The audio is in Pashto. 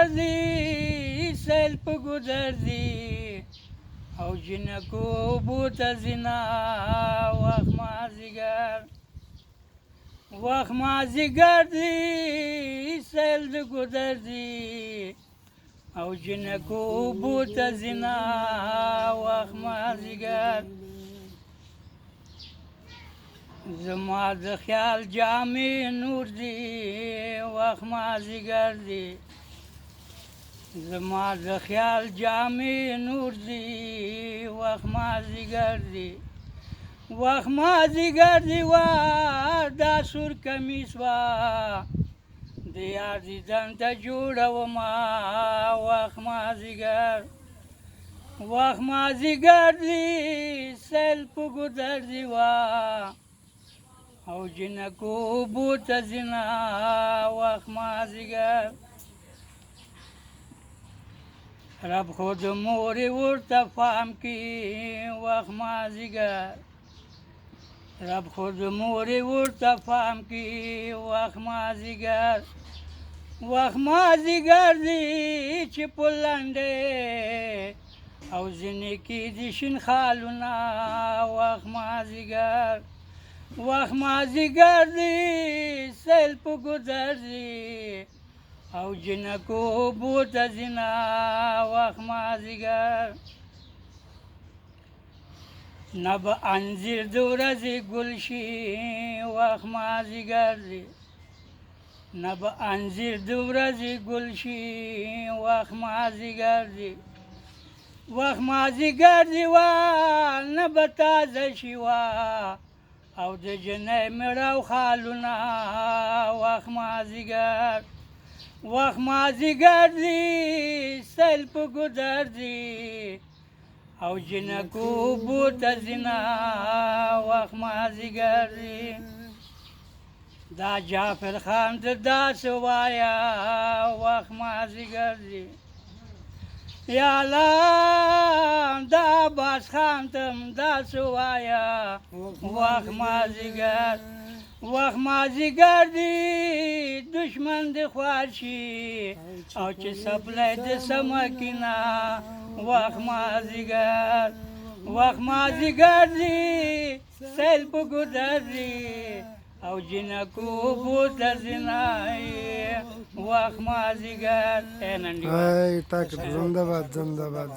ګذر دی سیل په ګذر دی او جنکو بوته زینا وخت مازدیګر دی سیل د ګذر دی او جنکو بوته زینا وخت مازدیګر زما د خیال جامې نور دی وخت مازدیګر دی زما د خیال جامې نور دی وخت مازدیګر دی وا دا سور کمیس وا د یار دیدن ته جوړومه وخت مازدیګر دی سیل په ګذر دی وا او جنکو بوته زینا وخت مازدیګر رب خود مورې ورته پام کړي وخت مازدیګر رب خود مورې ورته پام کړي وخت مازدیګر دی چې په لنډې او ځینې کې د شین خالونه وخت مازدیګر دی سیل په ګذر دی او جنکو بوته زینا وخت مازدیګر نه به انځیر د ورځې ګل شي وخت مازدیګر دی نه به انځیر د ورځې ګل شي وخت مازدیګر دی وا نه به تازه شي وا او د جنۍ مړه او خالونه وخت مازدیګر دی سیل په ګذر دی او جنکو بوته زینا وخت مازدیګر دی دا جعفر خان ته داسې وایه وخت مازدیګر دی یا الله دا عباس خان ته هم داسې وایه وخت مازدیګر دی دشمن د خوار شي او چې سپلی د سمکینه وخت مازدیګر دی سیل په ګذر دی او جنکو بوته زینا وخت مازدیګر زنده باد